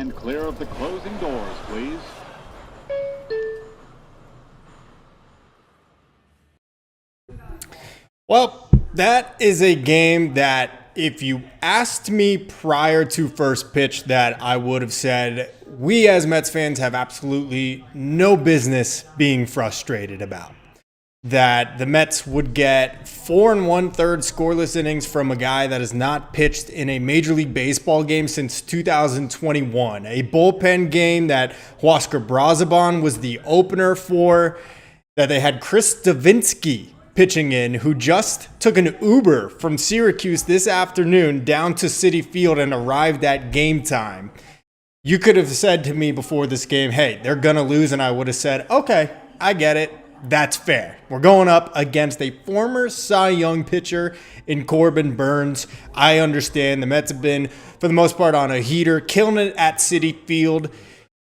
stand clear of the closing doors, please. Well, that is a game that if you asked me prior to first pitch, that I would have said we as Mets fans have absolutely no business being frustrated about. That the Mets would get 4 1/3 scoreless innings from a guy that has not pitched in a Major League Baseball game since 2021. A bullpen game that Huascar Brazaban was the opener for, that they had Chris Davinsky pitching in, who just took an Uber from Syracuse this afternoon down to Citi Field and arrived at game time. You could have said to me before this game, hey, they're going to lose, and I would have said, okay, I get it. That's fair. We're going up against a former Cy Young pitcher in Corbin Burnes. I understand the Mets have been, for the most part, on a heater, killing it at Citi Field.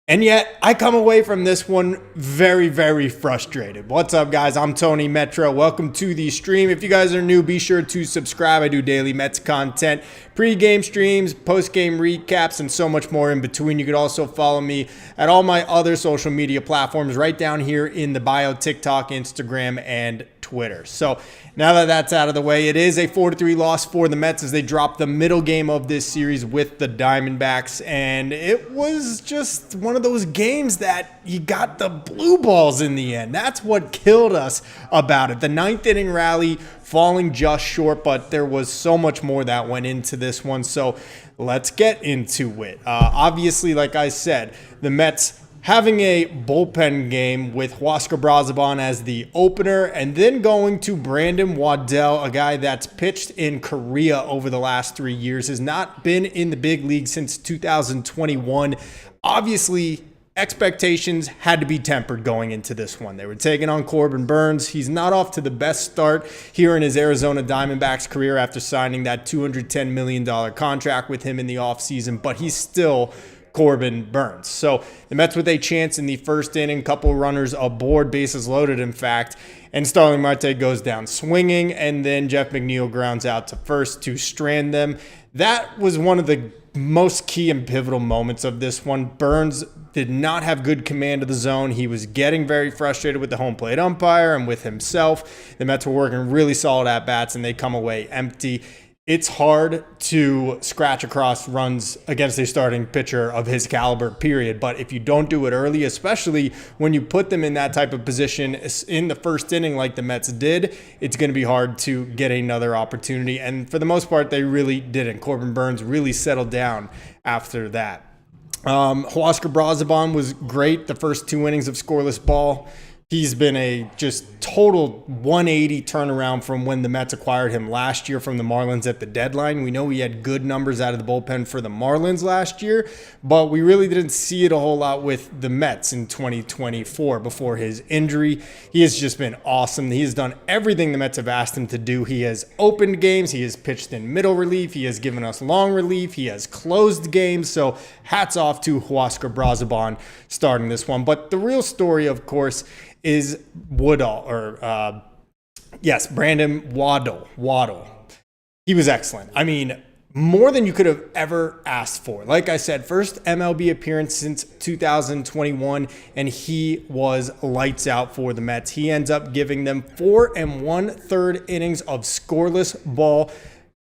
And yet, I come away from this one very, very frustrated. What's up, guys? I'm Tony Metro. Welcome to the stream. If you guys are new, be sure to subscribe. I do daily Mets content, pre-game streams, post-game recaps, and so much more in between. You could also follow me at all my other social media platforms right down here in the bio: TikTok, Instagram, and Twitter. So now that that's out of the way, it is a 4-3 loss for the Mets as they drop the middle game of this series with the Diamondbacks. And it was just one of those games that you got the blue balls in the end. That's what killed us about it. The ninth inning rally falling just short, but there was so much more that went into this one. So let's get into it. Obviously, like I said, the Mets having a bullpen game with Huascar Brazaban as the opener, and then going to Brandon Waddell, a guy that's pitched in Korea over the last 3 years, has not been in the big league since 2021. Obviously, expectations had to be tempered going into this one. They were taking on Corbin Burnes. He's not off to the best start here in his Arizona Diamondbacks career after signing that $210 million contract with him in the offseason, but he's still Corbin Burnes. So the Mets with a chance in the first inning, couple runners aboard, bases loaded in fact, and Starling Marte goes down swinging, and then Jeff McNeil grounds out to first to strand them. That was one of the most key and pivotal moments of this one. Burnes did not have good command of the zone. He was getting very frustrated with the home plate umpire and with himself. The Mets were working really solid at bats, and they come away empty. It's hard to scratch across runs against a starting pitcher of his caliber, period. But if you don't do it early, especially when you put them in that type of position in the first inning like the Mets did, it's going to be hard to get another opportunity. And for the most part, they really didn't. Corbin Burnes really settled down after that. Huascar Brazaban was great the first 2 innings of scoreless ball. He's been a just total 180 turnaround from when the Mets acquired him last year from the Marlins at the deadline. We know he had good numbers out of the bullpen for the Marlins last year, but we really didn't see it a whole lot with the Mets in 2024 before his injury. He has just been awesome. He has done everything the Mets have asked him to do. He has opened games. He has pitched in middle relief. He has given us long relief. He has closed games. So hats off to Huascar Brazaban starting this one. But the real story, of course, is Brandon Waddle. He was excellent. I mean, more than you could have ever asked for. Like I said, first MLB appearance since 2021, and he was lights out for the Mets. He ends up giving them 4 1/3 innings of scoreless ball,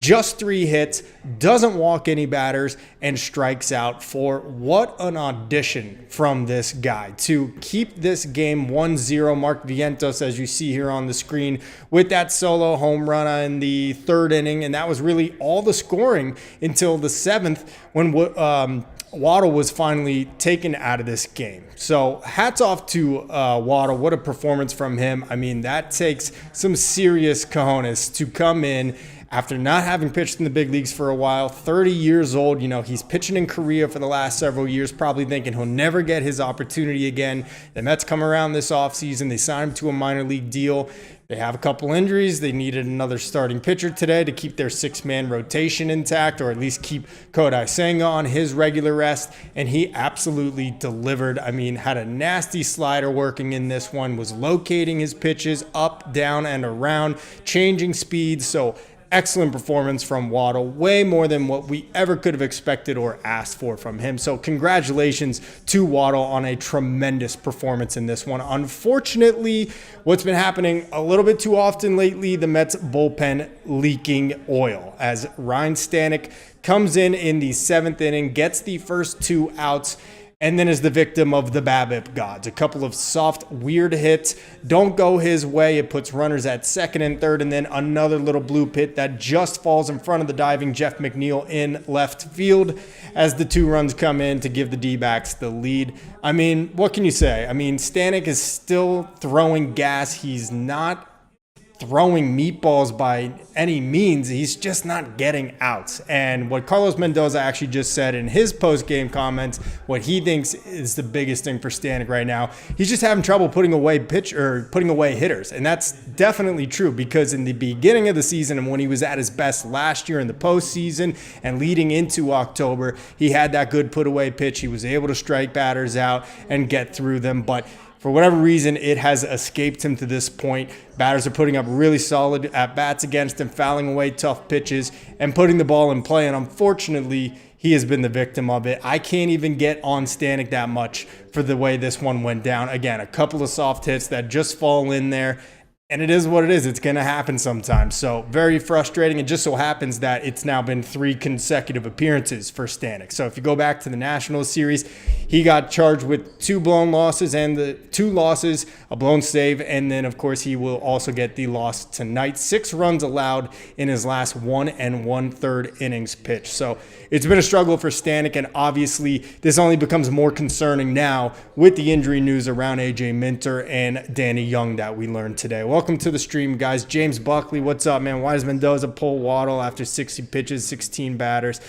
just 3 hits, doesn't walk any batters, and strikes out. For what an audition from this guy to keep this game 1-0. Mark Vientos, as you see here on the screen, with that solo home run in the 3rd inning, and that was really all the scoring until the 7th when Waddle was finally taken out of this game. So hats off to Waddle. What a performance from him. I mean, that takes some serious cojones to come in after not having pitched in the big leagues for a while, 30 years old. You know, he's pitching in Korea for the last several years, probably thinking he'll never get his opportunity again. The Mets come around this offseason. They sign him to a minor league deal. They have a couple injuries. They needed another starting pitcher today to keep their 6-man rotation intact, or at least keep Kodai Senga on his regular rest, and he absolutely delivered. I mean, had a nasty slider working in this one, was locating his pitches up, down, and around, changing speeds. So excellent performance from Waddle, way more than what we ever could have expected or asked for from him. So congratulations to Waddle on a tremendous performance in this one. Unfortunately, what's been happening a little bit too often lately, the Mets bullpen leaking oil as Ryan Stanek comes in the 7th inning, gets the first 2 outs, and then is the victim of the BABIP gods. A couple of soft, weird hits don't go his way. It puts runners at 2nd and 3rd, and then another little blue pit that just falls in front of the diving Jeff McNeil in left field as the 2 runs come in to give the D-backs the lead. I mean, what can you say? I mean, Stanek is still throwing gas. He's not throwing meatballs by any means. He's just not getting outs. And what Carlos Mendoza actually just said in his post-game comments, what he thinks is the biggest thing for Stanek right now, he's just having trouble putting away hitters. And that's definitely true, because in the beginning of the season and when he was at his best last year in the postseason and leading into October, he had that good put away pitch. He was able to strike batters out and get through them. But for whatever reason, it has escaped him to this point. Batters are putting up really solid at-bats against him, fouling away tough pitches, and putting the ball in play. And unfortunately, he has been the victim of it. I can't even get on Stanek that much for the way this one went down. Again, a couple of soft hits that just fall in there. And it is what it is. It's going to happen sometimes. So very frustrating. It just so happens that it's now been 3 consecutive appearances for Stanek. So if you go back to the Nationals series, he got charged with 2 blown losses and the 2 losses, a blown save. And then, of course, he will also get the loss tonight. 6 runs allowed in his last 1 1/3 innings pitched. So it's been a struggle for Stanek. And obviously, this only becomes more concerning now with the injury news around AJ Minter and Danny Young that we learned today. Welcome to the stream, guys. James Buckley, what's up, man? Why does Mendoza pull Waddle after 60 pitches, 16 batters?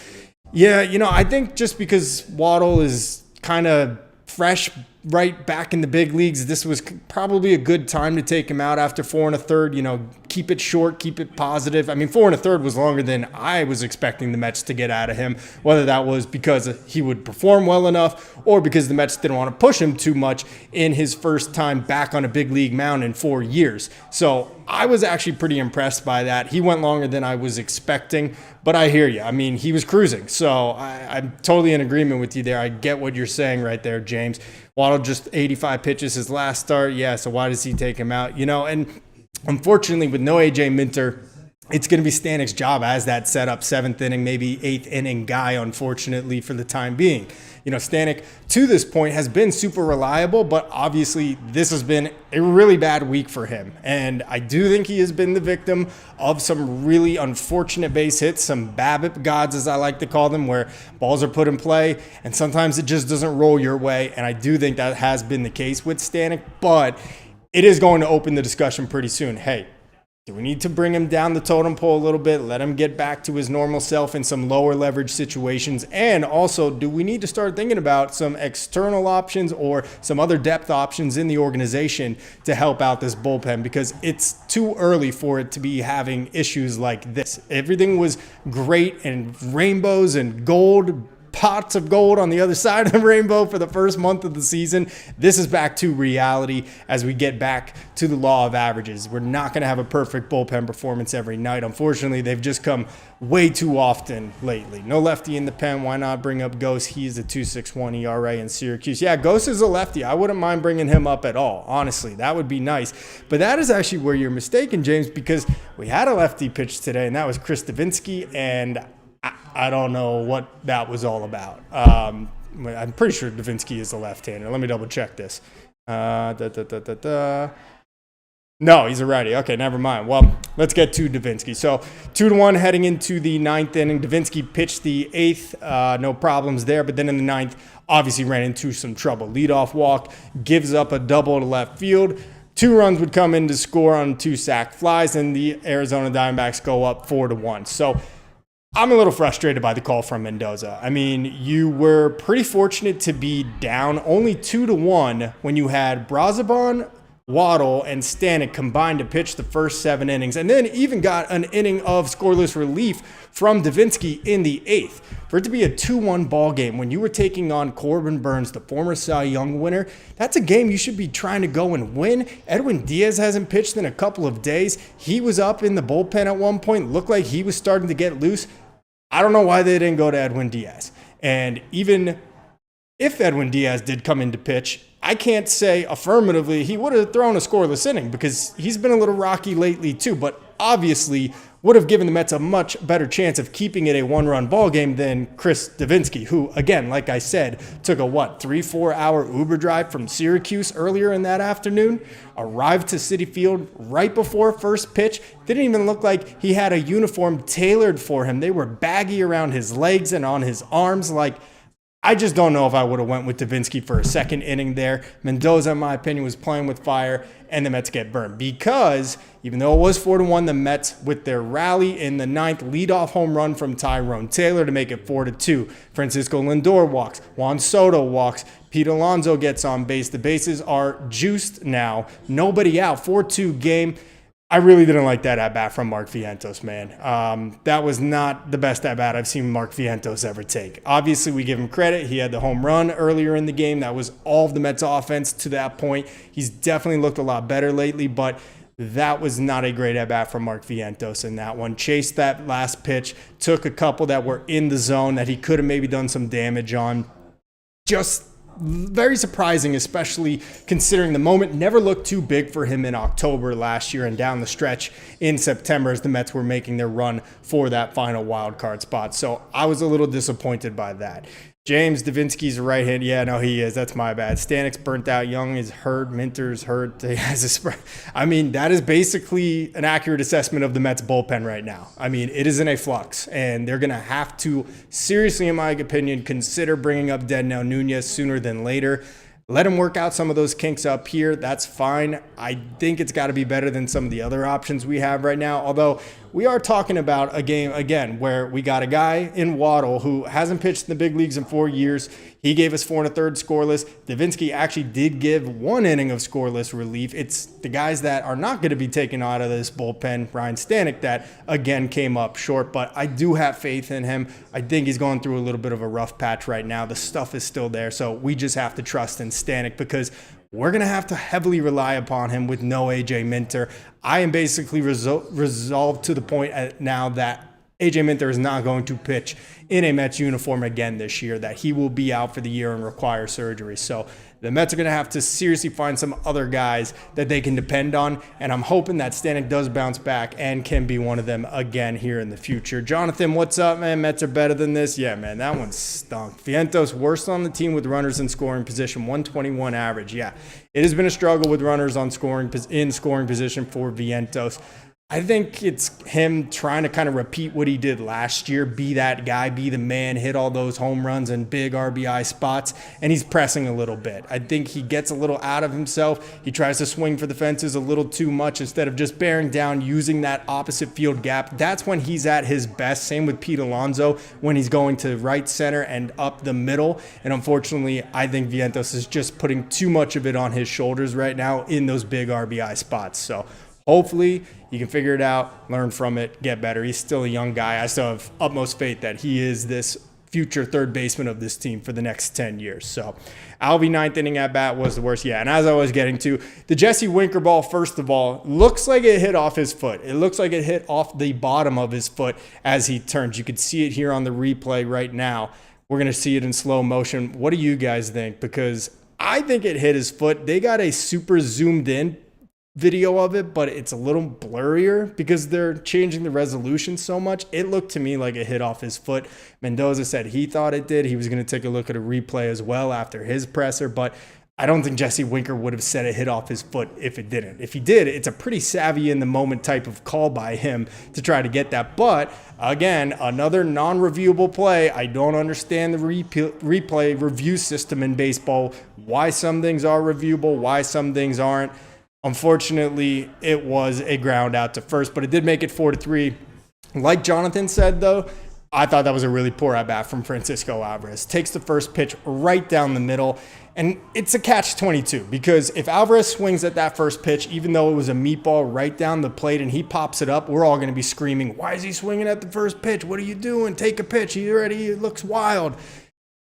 Yeah, I think just because Waddle is kind of fresh right back in the big leagues, this was probably a good time to take him out after 4 1/3. Keep it short, keep it positive. I mean, 4 1/3 was longer than I was expecting the Mets to get out of him, whether that was because he would perform well enough or because the Mets didn't want to push him too much in his first time back on a big league mound in 4 years. So I was actually pretty impressed by that. He went longer than I was expecting, but I hear you. I mean, he was cruising. So I'm totally in agreement with you there. I get what you're saying right there, James. Waddle just 85 pitches his last start. Yeah, so why does he take him out? And unfortunately, with no AJ Minter, it's going to be Stanek's job as that setup 7th inning, maybe 8th inning guy, unfortunately, for the time being. Stanek, to this point, has been super reliable, but obviously this has been a really bad week for him. And I do think he has been the victim of some really unfortunate base hits, some BABIP gods, as I like to call them, where balls are put in play, and sometimes it just doesn't roll your way. And I do think that has been the case with Stanek, but it is going to open the discussion pretty soon. Hey, do we need to bring him down the totem pole a little bit, let him get back to his normal self in some lower leverage situations? And also, do we need to start thinking about some external options or some other depth options in the organization to help out this bullpen? Because it's too early for it to be having issues like this. Everything was great and rainbows and gold, pots of gold on the other side of the rainbow for the first month of the season. This is back to reality as we get back to the law of averages. We're not going to have a perfect bullpen performance every night. Unfortunately, they've just come way too often lately. No lefty in the pen. Why not bring up Ghost? He's a 2.61 ERA in Syracuse. Yeah, Ghost is a lefty. I wouldn't mind bringing him up at all. Honestly, that would be nice. But that is actually where you're mistaken, James, because we had a lefty pitch today, and that was Chris Davinsky, and I don't know what that was all about. I'm pretty sure Davinsky is a left-hander. Let me double check this. No, he's a righty. Okay, never mind. Well, let's get to Davinsky. So 2-1 heading into the 9th inning. Davinsky pitched the 8th. No problems there. But then in the 9th, obviously ran into some trouble. Leadoff walk, gives up a double to left field. 2 runs would come in to score on 2 sac flies, and the Arizona Diamondbacks go up 4-1. So I'm a little frustrated by the call from Mendoza. I mean, you were pretty fortunate to be down only 2-1 when you had Brazoban, Waddle, and Stanek combined to pitch the first 7 innings, and then even got an inning of scoreless relief from Davinsky in the 8th. For it to be a 2-1 ball game when you were taking on Corbin Burnes, the former Cy Young winner, that's a game you should be trying to go and win. Edwin Diaz hasn't pitched in a couple of days. He was up in the bullpen at one point, looked like he was starting to get loose. I don't know why they didn't go to Edwin Diaz. And even if Edwin Diaz did come in to pitch, I can't say affirmatively he would have thrown a scoreless inning because he's been a little rocky lately too, but obviously would have given the Mets a much better chance of keeping it a 1-run ball game than Chris Davinsky, who, again, like I said, took a 3-4 hour Uber drive from Syracuse earlier in that afternoon, arrived to Citi Field right before first pitch, didn't even look like he had a uniform tailored for him. They were baggy around his legs and on his arms. I just don't know if I would have went with Davinsky for a second inning there. Mendoza, in my opinion, was playing with fire, and the Mets get burned because even though it was 4-1, the Mets, with their rally in the 9th, leadoff home run from Tyrone Taylor to make it 4-2. Francisco Lindor walks. Juan Soto walks. Pete Alonso gets on base. The bases are juiced now. Nobody out. 4-2 game. I really didn't like that at-bat from Mark Vientos, man. That was not the best at-bat I've seen Mark Vientos ever take. Obviously, we give him credit. He had the home run earlier in the game. That was all of the Mets offense to that point. He's definitely looked a lot better lately, but that was not a great at-bat from Mark Vientos in that one. Chased that last pitch, took a couple that were in the zone that he could have maybe done some damage on. Just very surprising, especially considering the moment never looked too big for him in October last year and down the stretch in September as the Mets were making their run for that final wild card spot. So I was a little disappointed by that. James Davinsky's a right hand. Yeah, no, he is. That's my bad. Stanek's burnt out. Young is hurt. Minter's hurt. He has a spread. I mean, that is basically an accurate assessment of the Mets bullpen right now. I mean, it is in a flux, and they're going to have to seriously, in my opinion, consider bringing up Dednell Nunez sooner than later. Let him work out some of those kinks up here. That's fine. I think it's got to be better than some of the other options we have right now. Although we are talking about a game, again, where we got a guy in Waddle who hasn't pitched in the big leagues in 4 years. He gave us 4 1/3 scoreless. Davinsky actually did give 1 inning of scoreless relief. It's the guys that are not going to be taken out of this bullpen, Ryan Stanek, that again came up short. But I do have faith in him. I think he's going through a little bit of a rough patch right now. The stuff is still there. So we just have to trust in Stanek because we're going to have to heavily rely upon him with no AJ Minter. I am basically resolved to the point now that AJ Minter is not going to pitch in a Mets uniform again this year, that he will be out for the year and require surgery. So the Mets are going to have to seriously find some other guys that they can depend on, and I'm hoping that Stanek does bounce back and can be one of them again here in the future. Jonathan, what's up, man? Mets are better than this? Yeah, man, that one stunk. Vientos, worst on the team with runners in scoring position, 121 average. Yeah, it has been a struggle with runners in scoring position for Vientos. I think it's him trying to kind of repeat what he did last year, be that guy, be the man, hit all those home runs and big RBI spots, and he's pressing a little bit. I think he gets a little out of himself. He tries to swing for the fences a little too much instead of just bearing down, using that opposite field gap. That's when he's at his best. Same with Pete Alonso when he's going to right center and up the middle. And unfortunately, I think Vientos is just putting too much of it on his shoulders right now in those big RBI spots. So hopefully you can figure it out, learn from it, get better. He's still a young guy. I still have utmost faith that he is this future third baseman of this team for the next 10 years. So Alvey 9th inning at bat was the worst. Yeah, and as I was getting to, the Jesse Winker ball, first of all, looks like it hit off his foot. It looks like it hit off the bottom of his foot as he turns. You could see it here on the replay right now. We're going to see it in slow motion. What do you guys think? Because I think it hit his foot. They got a super zoomed in video of it, but it's a little blurrier because they're changing the resolution so much. It looked to me like it hit off his foot. Mendoza said he thought it did. He was going to take a look at a replay as well after his presser, but I don't think Jesse Winker would have said it hit off his foot if it didn't. If he did, it's a pretty savvy in the moment type of call by him to try to get that. But again, another non-reviewable play. I don't understand the replay review system in baseball, why some things are reviewable, why some things aren't. Unfortunately, it was a ground out to first, but it did make it 4-3. Like Jonathan said, though, I thought that was a really poor at-bat from Francisco Alvarez. Takes the first pitch right down the middle, and it's a catch-22 because if Alvarez swings at that first pitch, even though it was a meatball right down the plate and he pops it up, we're all going to be screaming, why is he swinging at the first pitch? What are you doing? Take a pitch. He already looks wild.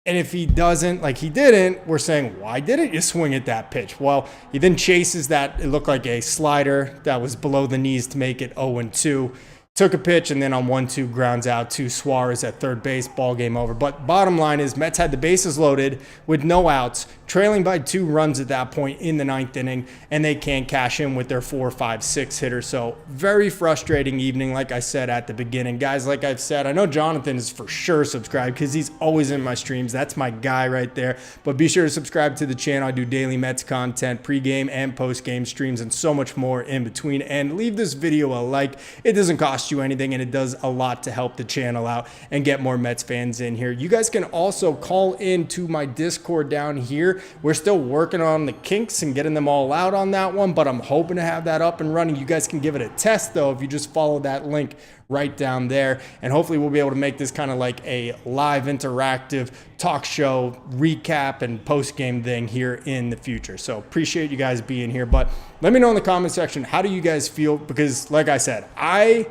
And if he doesn't, like he didn't, we're saying, why didn't you swing at that pitch? Well, he then chases that. It looked like a slider that was below the knees to make it 0-2. Took a pitch and then on 1-2 grounds out to Suarez at third base, ball game over. But bottom line is Mets had the bases loaded with no outs, trailing by 2 runs at that point in the 9th inning, and they can't cash in with their 4, 5, 6 hitter. So very frustrating evening, like I said at the beginning. Guys, like I've said, I know Jonathan is for sure subscribed because he's always in my streams. That's my guy right there. But be sure to subscribe to the channel. I do daily Mets content, pregame and postgame streams, and so much more in between. And leave this video a like. It doesn't cost you anything, and it does a lot to help the channel out and get more Mets fans in here. You guys can also call in to my Discord down here. We're still working on the kinks and getting them all out on that one, but I'm hoping to have that up and running. You guys can give it a test though if you just follow that link right down there, and hopefully we'll be able to make this kind of like a live interactive talk show recap and post game thing here in the future. So appreciate you guys being here, but let me know in the comment section, how do you guys feel? Because like I said, I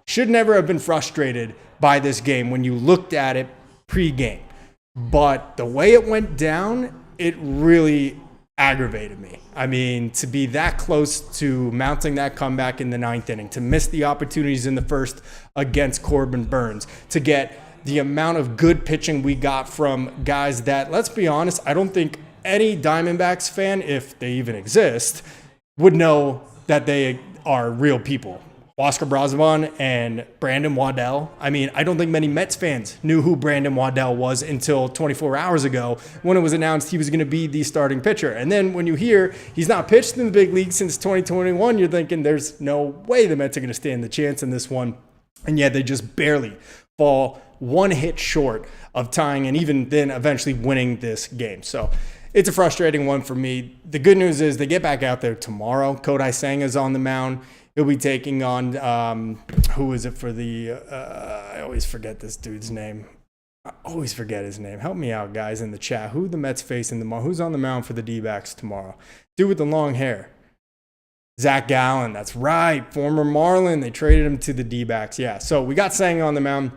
should never have been frustrated by this game when you looked at it pre-game. But the way it went down, it really aggravated me. I mean, to be that close to mounting that comeback in the 9th inning, to miss the opportunities in the first against Corbin Burns, to get the amount of good pitching we got from guys that, let's be honest, I don't think any Diamondbacks fan, if they even exist, would know that they are real people. Oscar Brazovan and Brandon Waddell. I mean, I don't think many Mets fans knew who Brandon Waddell was until 24 hours ago when it was announced he was going to be the starting pitcher. And then when you hear he's not pitched in the big league since 2021, you're thinking there's no way the Mets are going to stand the chance in this one. And yet they just barely fall one hit short of tying and even then eventually winning this game. So it's a frustrating one for me. The good news is they get back out there tomorrow. Kodai Senga's on the mound. He'll be taking on, who is it for the, I always forget this dude's name. I always forget his name. Help me out, guys, in the chat. Who the Mets facing tomorrow? Who's on the mound for the D-backs tomorrow? Dude with the long hair. Zach Gallen. That's right. Former Marlin. They traded him to the D-backs. Yeah, so we got Senga on the mound.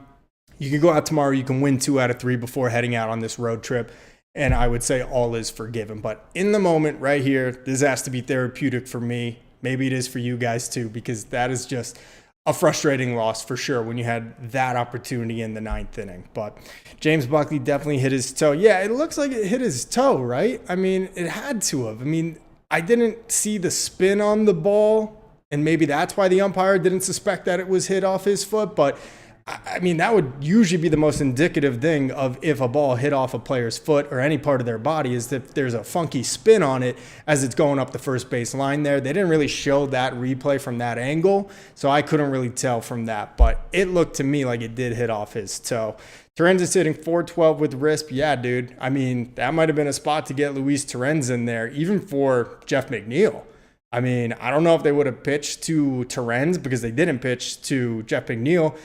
You can go out tomorrow. You can win 2 out of 3 before heading out on this road trip. And I would say all is forgiven. But in the moment right here, this has to be therapeutic for me. Maybe it is for you guys too, because that is just a frustrating loss for sure when you had that opportunity in the 9th inning. But James Buckley definitely hit his toe. Yeah, it looks like it hit his toe, right? I mean, it had to have. I mean, I didn't see the spin on the ball, and maybe that's why the umpire didn't suspect that it was hit off his foot. But I mean, that would usually be the most indicative thing of if a ball hit off a player's foot or any part of their body, is if there's a funky spin on it as it's going up the first base line there. They didn't really show that replay from that angle, so I couldn't really tell from that. But it looked to me like it did hit off his toe. Torrens is hitting .412 with RISP. Yeah, dude. I mean, that might have been a spot to get Luis Torrens in there, even for Jeff McNeil. I mean, I don't know if they would have pitched to Torrens because they didn't pitch to Jeff McNeil.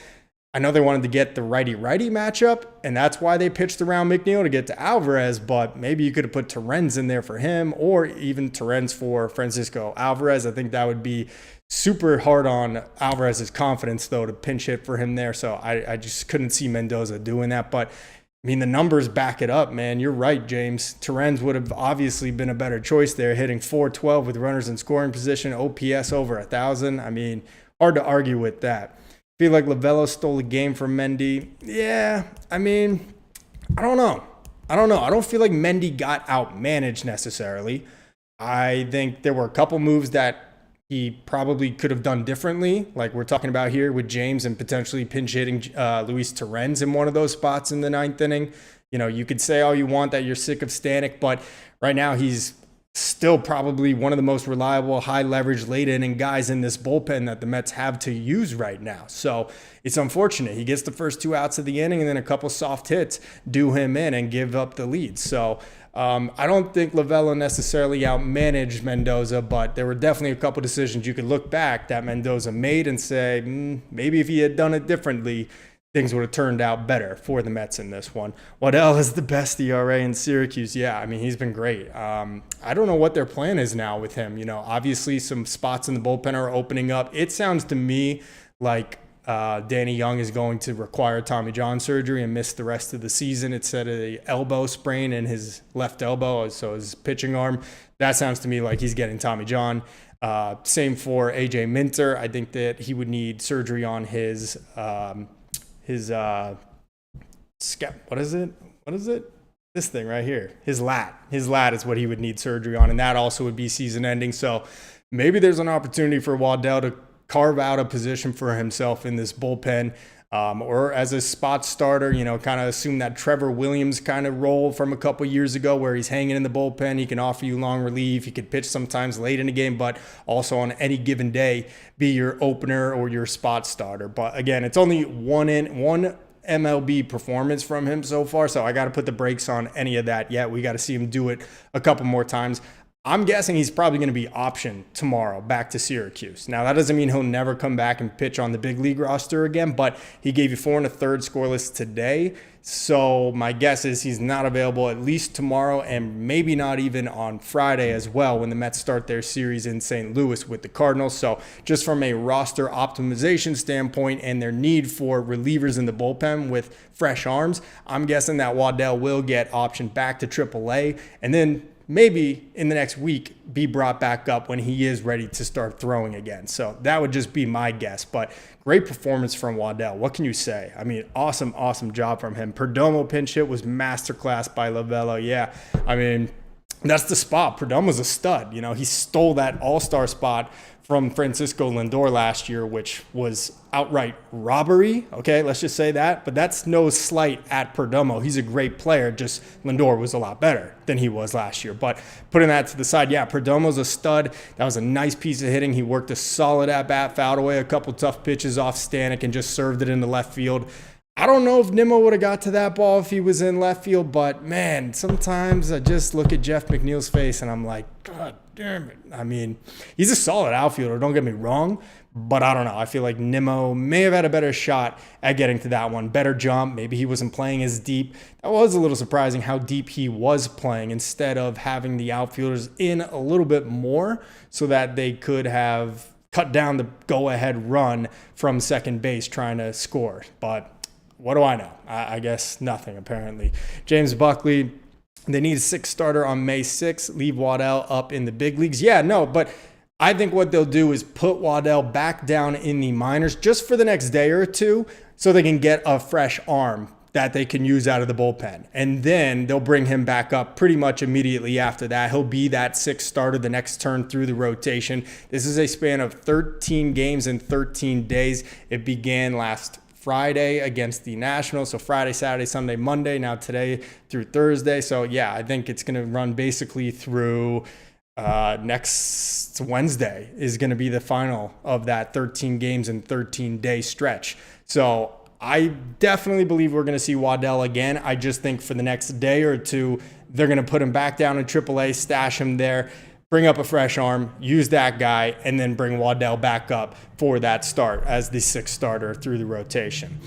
I know they wanted to get the righty-righty matchup, and that's why they pitched around McNeil to get to Alvarez, but maybe you could have put Torrens in there for him or even Torrens for Francisco Alvarez. I think that would be super hard on Alvarez's confidence, though, to pinch hit for him there. So I just couldn't see Mendoza doing that. But, I mean, the numbers back it up, man. You're right, James. Torrens would have obviously been a better choice there, hitting .412 with runners in scoring position, OPS over 1,000. I mean, hard to argue with that. Feel like Lovullo stole a game from Mendy. Yeah, I mean, I don't know. I don't feel like Mendy got outmanaged necessarily. I think there were a couple moves that he probably could have done differently, like we're talking about here with James and potentially pinch hitting Luis Torrens in one of those spots in the 9th inning. You know, you could say all you want that you're sick of Stanek, but right now he's still probably one of the most reliable, high leverage, late inning guys in this bullpen that the Mets have to use right now. So it's unfortunate. He gets the first 2 outs of the inning and then a couple soft hits do him in and give up the lead. So I don't think Lovullo necessarily outmanaged Mendoza, but there were definitely a couple decisions you could look back that Mendoza made and say, maybe if he had done it differently, things would have turned out better for the Mets in this one. Waddell is the best ERA in Syracuse. Yeah, I mean, he's been great. I don't know what their plan is now with him. Obviously some spots in the bullpen are opening up. It sounds to me like Danny Young is going to require Tommy John surgery and miss the rest of the season. It said an elbow sprain in his left elbow, so his pitching arm. That sounds to me like he's getting Tommy John. Same for AJ Minter. I think that he would need surgery on his what is it? This thing right here. His lat. His lat is what he would need surgery on, and that also would be season ending. So maybe there's an opportunity for Waddell to carve out a position for himself in this bullpen, or as a spot starter, kind of assume that Trevor Williams kind of role from a couple years ago where he's hanging in the bullpen. He can offer you long relief. He could pitch sometimes late in the game, but also on any given day be your opener or your spot starter. But again, it's only one MLB performance from him so far, so I got to put the brakes on any of that yet. We got to see him do it a couple more times. I'm guessing he's probably going to be optioned tomorrow back to Syracuse. Now, that doesn't mean he'll never come back and pitch on the big league roster again, but he gave you 4 1/3 scoreless today. So my guess is he's not available at least tomorrow and maybe not even on Friday as well when the Mets start their series in St. Louis with the Cardinals. So just from a roster optimization standpoint and their need for relievers in the bullpen with fresh arms, I'm guessing that Waddell will get optioned back to AAA and then maybe in the next week be brought back up when he is ready to start throwing again. So that would just be my guess. But great performance from Waddell. What can you say? I mean, awesome job from him. Perdomo pinch hit was masterclass by Lovello. Yeah, I mean, that's the spot. Perdomo's a stud. He stole that all-star spot from Francisco Lindor last year, which was outright robbery. Okay, let's just say that. But that's no slight at Perdomo. He's a great player. Just Lindor was a lot better than he was last year. But putting that to the side, yeah, Perdomo's a stud. That was a nice piece of hitting. He worked a solid at-bat, fouled away a couple tough pitches off Stanek and just served it into left field. I don't know if Nimmo would have got to that ball if he was in left field, but man, sometimes I just look at Jeff McNeil's face and I'm like, God damn it. I mean, he's a solid outfielder, don't get me wrong, but I don't know. I feel like Nimmo may have had a better shot at getting to that one. Better jump. Maybe he wasn't playing as deep. That was a little surprising how deep he was playing instead of having the outfielders in a little bit more so that they could have cut down the go-ahead run from second base trying to score. But what do I know? I guess nothing, apparently. James Buckley, they need a 6th starter on May 6th. Leave Waddell up in the big leagues. Yeah, no, but I think what they'll do is put Waddell back down in the minors just for the next day or two so they can get a fresh arm that they can use out of the bullpen. And then they'll bring him back up pretty much immediately after that. He'll be that 6th starter the next turn through the rotation. This is a span of 13 games in 13 days. It began last Friday against the Nationals. So Friday, Saturday, Sunday, Monday, now today through Thursday. So yeah, I think it's going to run basically through next Wednesday is going to be the final of that 13 games and 13-day stretch. So I definitely believe we're going to see Waddell again. I just think for the next day or two, they're going to put him back down in AAA, stash him there, bring up a fresh arm, use that guy, and then bring Waddell back up for that start as the 6th starter through the rotation.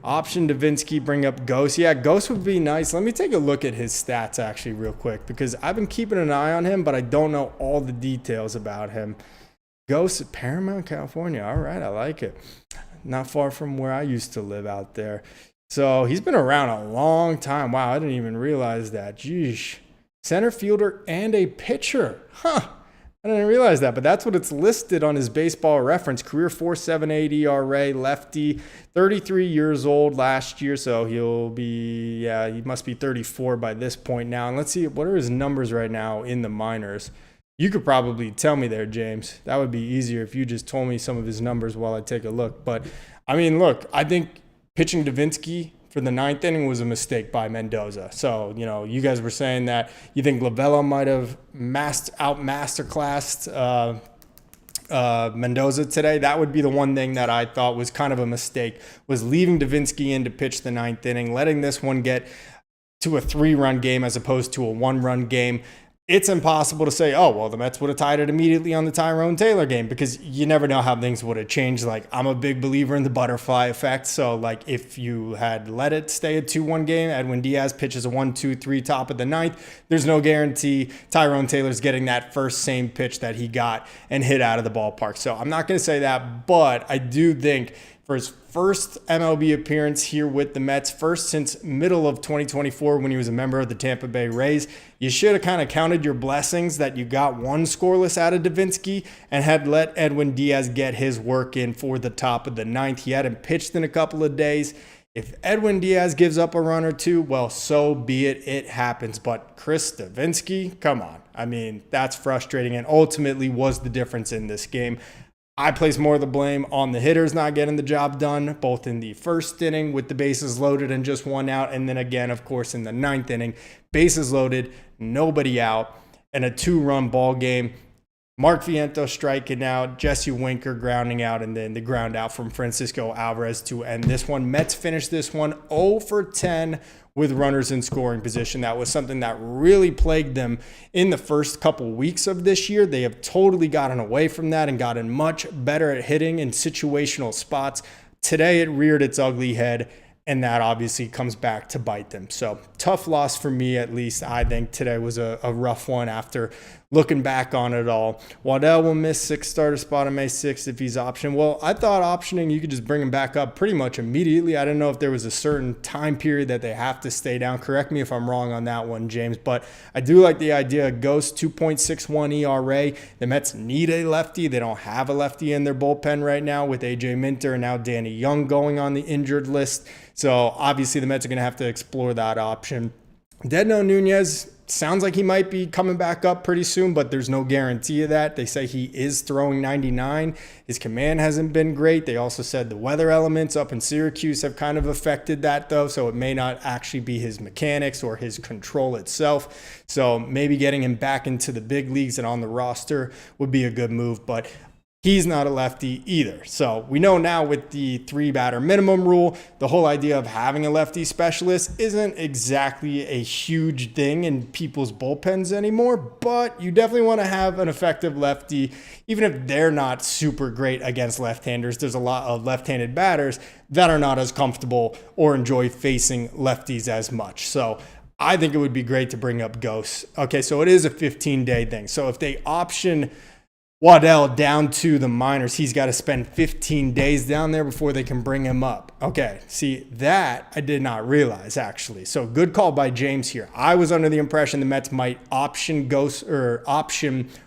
Option Davinsky, bring up Ghost. Yeah, Ghost would be nice. Let me take a look at his stats actually real quick because I've been keeping an eye on him, but I don't know all the details about him. Ghost at Paramount, California. All right, I like it. Not far from where I used to live out there. So he's been around a long time. Wow, I didn't even realize that. Jeez. Center fielder and a pitcher. Huh. I didn't realize that, but that's what it's listed on his baseball reference. Career 4.78 ERA, lefty, 33 years old last year, so he must be 34 by this point now. And let's see, what are his numbers right now in the minors? You could probably tell me there, James. That would be easier if you just told me some of his numbers while I take a look. But, I mean, look, I think pitching Davinsky for the 9th inning was a mistake by Mendoza. So, you guys were saying that you think Lovello might have masterclassed Mendoza today. That would be the one thing that I thought was kind of a mistake, was leaving Davinsky in to pitch the 9th inning, letting this one get to a 3-run game as opposed to a 1-run game. it's impossible to say, oh, well, the Mets would have tied it immediately on the Tyrone Taylor game, because you never know how things would have changed. Like, I'm a big believer in the butterfly effect. So, like, if you had let it stay a 2-1 game, Edwin Diaz pitches a 1-2-3 top of the ninth, there's no guarantee Tyrone Taylor's getting that first same pitch that he got and hit out of the ballpark. So I'm not going to say that, but I do think for his first MLB appearance here with the Mets, first since middle of 2024 when he was a member of the Tampa Bay Rays, you should have kind of counted your blessings that you got one scoreless out of Davinsky and had let Edwin Diaz get his work in for the top of the ninth. He hadn't pitched in a couple of days. If Edwin Diaz gives up a run or two, well, so be it. It happens. But Chris Davinsky, come on. I mean, that's frustrating and ultimately was the difference in this game. I place more of the blame on the hitters not getting the job done, both in the first inning with the bases loaded and just one out, and then again, of course, in the ninth inning, bases loaded, nobody out, and a 2-run ball game. Mark Vientos striking out, Jesse Winker grounding out, and then the ground out from Francisco Alvarez to end this one. Mets finished this one 0 for 10 with runners in scoring position. That was something that really plagued them in the first couple weeks of this year. They have totally gotten away from that and gotten much better at hitting in situational spots. Today it reared its ugly head, and that obviously comes back to bite them. So tough loss for me, at least. I think today was a rough one after looking back on it all. Waddell will miss 6th starter spot on May 6th if he's optioned. Well, I thought optioning, you could just bring him back up pretty much immediately. I didn't know if there was a certain time period that they have to stay down. Correct me if I'm wrong on that one, James. But I do like the idea of Ghost, 2.61 ERA. The Mets need a lefty. They don't have a lefty in their bullpen right now with A.J. Minter and now Danny Young going on the injured list. So obviously the Mets are going to have to explore that option. Dedno Nunez sounds like he might be coming back up pretty soon, but there's no guarantee of that. They say he is throwing 99. His command hasn't been great. They also said the weather elements up in Syracuse have kind of affected that, though, so it may not actually be his mechanics or his control itself. So maybe getting him back into the big leagues and on the roster would be a good move, but he's not a lefty either. So we know now with the 3-batter minimum rule, the whole idea of having a lefty specialist isn't exactly a huge thing in people's bullpens anymore, but you definitely want to have an effective lefty, even if they're not super great against left-handers. There's a lot of left-handed batters that are not as comfortable or enjoy facing lefties as much. So I think it would be great to bring up Ghosts. Okay, so it is a 15-day thing. So if they option Waddell down to the minors, he's got to spend 15 days down there before they can bring him up. Okay, see, that I did not realize, actually. So good call by James here. I was under the impression the Mets might option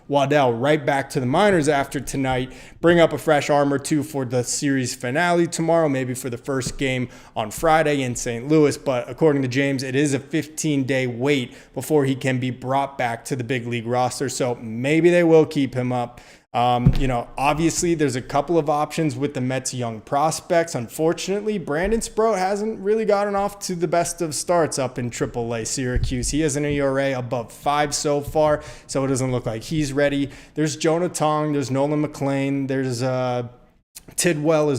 Waddell right back to the minors after tonight, bring up a fresh arm or two for the series finale tomorrow, maybe for the first game on Friday in St. Louis. But according to James, it is a 15-day wait before he can be brought back to the big league roster. So maybe they will keep him up. Obviously there's a couple of options with the Mets young prospects. Unfortunately, Brandon Sproat hasn't really gotten off to the best of starts up in AAA Syracuse. He has an ERA above 5 so far, so it doesn't look like he's ready. There's Jonah Tong, there's Nolan McLean, there's Tidwell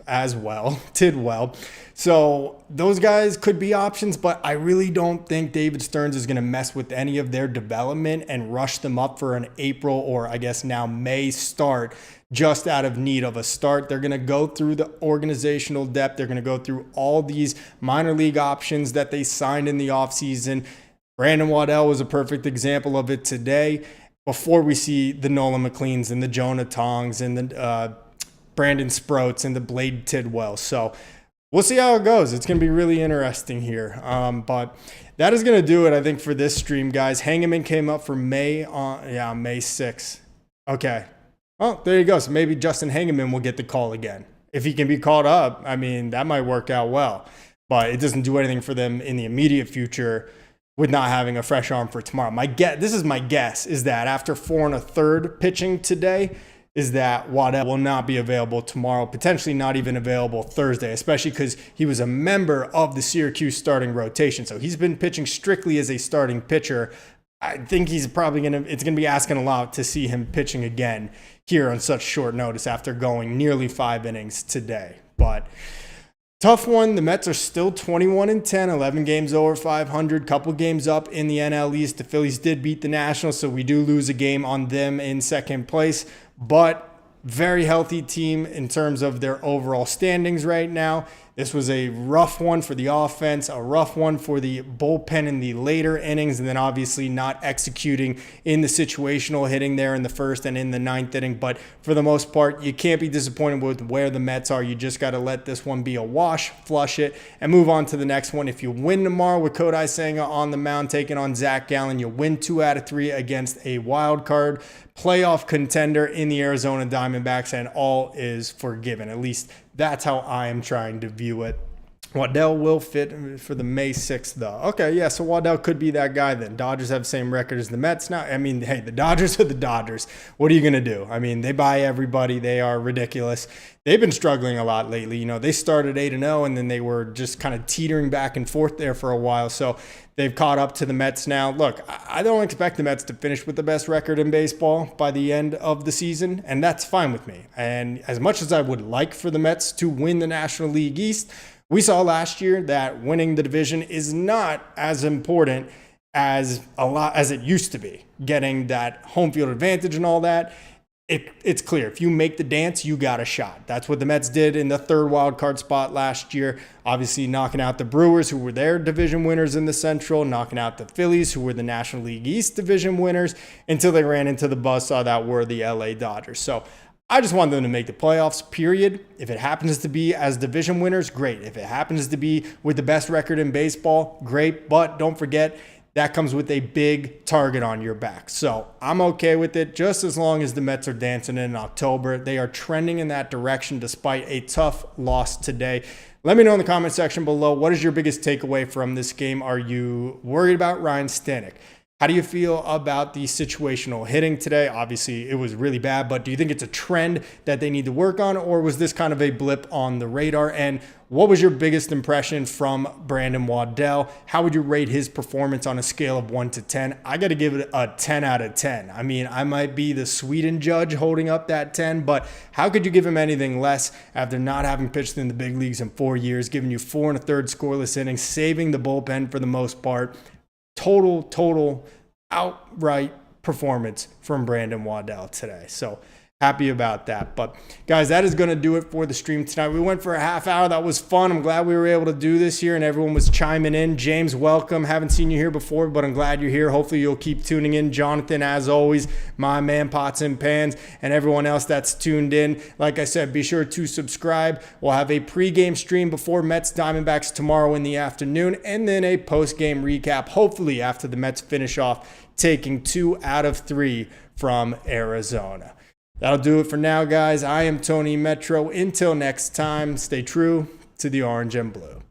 as well. Tidwell. So those guys could be options, but I really don't think David Stearns is going to mess with any of their development and rush them up for an April or I guess now May start just out of need of a start. They're going to go through the organizational depth. They're going to go through all these minor league options that they signed in the offseason. Brandon Waddell was a perfect example of it today before we see the Nolan McLeans and the Jonah Tongs and the Brandon Sprouts and the Blade Tidwell. So we'll see how it goes. It's going to be really interesting here. But that is going to do it, I think, for this stream, guys. Hangeman came up for May 6th. Okay. Oh, there you go. So maybe Justin Hangeman will get the call again. If he can be called up, I mean, that might work out well. But it doesn't do anything for them in the immediate future with not having a fresh arm for tomorrow. This is my guess, is that after 4 1/3 pitching today, is that Waddell will not be available tomorrow, potentially not even available Thursday, especially because he was a member of the Syracuse starting rotation. So he's been pitching strictly as a starting pitcher. I think he's probably it's going to be asking a lot to see him pitching again here on such short notice after going nearly 5 innings today. But Tough one. The Mets are still 21-10, 11 games over 500, couple games up in the NL East. The Phillies did beat the Nationals, so we do lose a game on them in second place, but very healthy team in terms of their overall standings right now. This was a rough one for the offense, a rough one for the bullpen in the later innings, and then obviously not executing in the situational hitting there in the first and in the ninth inning. But for the most part, you can't be disappointed with where the Mets are. You just got to let this one be a wash, flush it, and move on to the next one. If you win tomorrow with Kodai Senga on the mound taking on Zach Gallen, you win 2 out of 3 against a wild card playoff contender in the Arizona Diamondbacks, and all is forgiven. At least that's how I am trying to view it. Waddell will fit for the May 6th, though. Okay, yeah, so Waddell could be that guy then. Dodgers have the same record as the Mets now. I mean, hey, the Dodgers are the Dodgers. What are you going to do? I mean, they buy everybody. They are ridiculous. They've been struggling a lot lately. You know, they started 8-0, and then they were just kind of teetering back and forth there for a while. So they've caught up to the Mets now. Look, I don't expect the Mets to finish with the best record in baseball by the end of the season, and that's fine with me. And as much as I would like for the Mets to win the National League East, we saw last year that winning the division is not as important as it used to be. Getting that home field advantage and all that, it's clear. If you make the dance, you got a shot. That's what the Mets did in the third wild card spot last year. Obviously knocking out the Brewers, who were their division winners in the Central, knocking out the Phillies, who were the National League East division winners, until they ran into the buzzsaw that were the LA Dodgers. So I just want them to make the playoffs, period. If it happens to be as division winners, great. If it happens to be with the best record in baseball, great. But don't forget, that comes with a big target on your back. So I'm okay with it just as long as the Mets are dancing in October. They are trending in that direction despite a tough loss today. Let me know in the comment section below, what is your biggest takeaway from this game? Are you worried about Ryan Stanek? How do you feel about the situational hitting today? Obviously, it was really bad, but do you think it's a trend that they need to work on, or was this kind of a blip on the radar? And what was your biggest impression from Brandon Waddell? How would you rate his performance on a scale of 1 to 10? I got to give it a 10 out of 10. I mean, I might be the Sweden judge holding up that 10, but how could you give him anything less after not having pitched in the big leagues in 4 years, giving you 4 1/3 scoreless innings, saving the bullpen for the most part? Total outright performance from Brandon Waddell today. So happy about that. But guys, that is going to do it for the stream tonight. We went for a half hour. That was fun. I'm glad we were able to do this here and everyone was chiming in. James, welcome. Haven't seen you here before, but I'm glad you're here. Hopefully you'll keep tuning in. Jonathan, as always, my man, Pots and Pans, and everyone else that's tuned in. Like I said, be sure to subscribe. We'll have a pregame stream before Mets Diamondbacks tomorrow in the afternoon, and then a postgame recap, hopefully after the Mets finish off taking 2 out of 3 from Arizona. That'll do it for now, guys. I am Tony Metro. Until next time, stay true to the orange and blue.